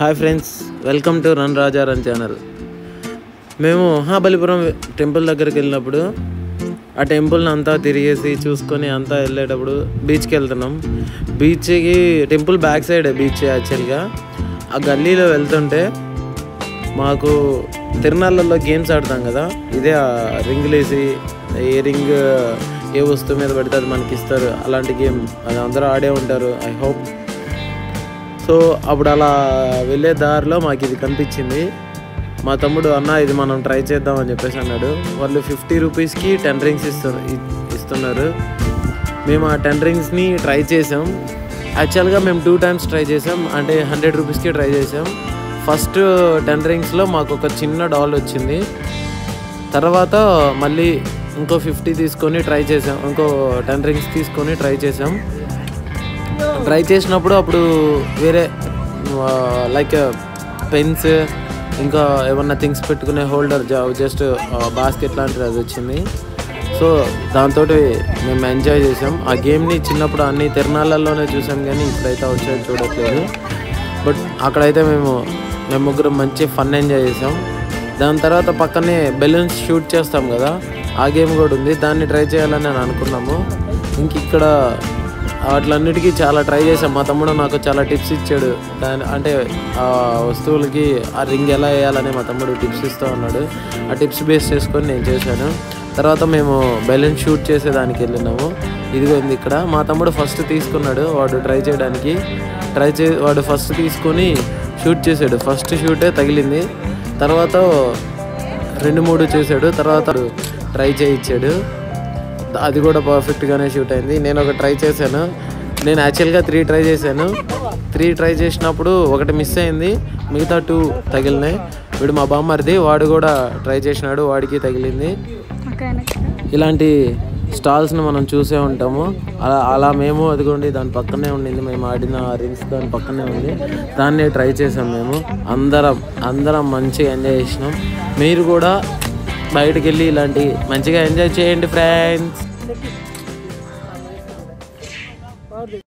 Hi friends, welcome to run Raja run channel. మేము Mahabalipuram temple దగ్గరికి వెళ్ళినప్పుడు ఆ టెంపుల్ని అంతా తిరిగేసి చూసుకొని అంతా వెళ్ళేటప్పుడు బీచ్కి వెళ్తున్నాం. బీచ్కి టెంపుల్ బ్యాక్ సైడ్ బీచ్ యాక్చువల్గా. ఆ గల్లీలో వెళ్తుంటే మాకు తిరునాళ్ళల్లో గేమ్స్ ఆడతాం కదా, ఇదే రింగులు వేసి ఏ రింగ్ ఏ వస్తువు మీద పడితే అది మనకి ఇస్తారు, అలాంటి గేమ్ అది అందరూ ఆడే ఉంటారు ఐ హోప్. సో అప్పుడు అలా వెళ్ళే దారిలో మాకు ఇది కనిపించింది. మా తమ్ముడు అన్న ఇది మనం ట్రై చేద్దామని చెప్పేసి అన్నాడు. వాళ్ళు 50 రూపీస్కి 10 రింగ్స్ ఇస్తున్నారు. మేము ఆ 10 రింగ్స్ని ట్రై చేసాం. యాక్చువల్గా మేము 2 times ట్రై చేసాం, అంటే 100 రూపీస్కి ట్రై చేసాం. ఫస్ట్ 10 రింగ్స్లో మాకు ఒక చిన్న డాల్ వచ్చింది. తర్వాత మళ్ళీ ఇంకో 50 తీసుకొని ట్రై చేసాం, ఇంకో 10 రింగ్స్ తీసుకొని ట్రై చేసాం. ట్రై చేసినప్పుడు అప్పుడు వేరే లైక్ పెన్స్ ఇంకా ఏమన్నా థింగ్స్ పెట్టుకునే హోల్డర్ జస్ట్ బాస్కెట్ లాంటిది అది వచ్చింది. సో దాంతో మేము ఎంజాయ్ చేసాం ఆ గేమ్ని. చిన్నప్పుడు అన్ని తిరునాళ్ళల్లోనే చూసాం కానీ ఇప్పుడైతే వచ్చేది చూడట్లేదు. బట్ అక్కడైతే మేము ముగ్గురం మంచి ఫన్ ఎంజాయ్ చేసాం. దాని తర్వాత పక్కనే బెలూన్స్ షూట్ చేస్తాం కదా, ఆ గేమ్ కూడా ఉంది. దాన్ని ట్రై చేయాలని నేను అనుకున్నాము. ఇంక ఇక్కడ వాటిలన్నిటికీ చాలా ట్రై చేసాం. మా తమ్ముడు నాకు చాలా టిప్స్ ఇచ్చాడు. అంటే ఆ వస్తువులకి ఆ రింగ్ ఎలా వేయాలని మా తమ్ముడు టిప్స్ ఇస్తూ ఉన్నాడు. ఆ టిప్స్ బేస్ చేసుకొని నేను చేశాను. తర్వాత మేము బెలూన్ షూట్ చేసేదానికి వెళ్ళినాము. ఇదిగోంది ఇక్కడ. మా తమ్ముడు ఫస్ట్ తీసుకున్నాడు వాడు ట్రై చేయడానికి. వాడు ఫస్ట్ తీసుకొని షూట్ చేశాడు. ఫస్ట్ షూటే తగిలింది. తర్వాత 2-3 చేశాడు. తర్వాత ట్రై చేయించాడు. అది కూడా పర్ఫెక్ట్గానే షూట్ అయింది. నేను ఒక ట్రై చేశాను. నేను యాక్చువల్గా 3 ట్రై చేశాను. 3 ట్రై చేసినప్పుడు ఒకటి మిస్ అయింది, మిగతా 2 తగిలినాయి. వీడు మా బామ్మర్ది, వాడు కూడా ట్రై చేసినాడు, వాడికి తగిలింది. ఇలాంటి స్టాల్స్ని మనం చూసే ఉంటాము. అలా మేము అదిగోండి దాని పక్కనే ఉండింది, మేము ఆడిన రింగ్స్ దాని పక్కనే ఉంది, దాన్ని ట్రై చేసాం. మేము అందరం మంచిగా ఎంజాయ్ చేసినాం. మీరు కూడా బయటకు వెళ్ళి ఇలాంటి మంచిగా ఎంజాయ్ చేయండి ఫ్రెండ్స్.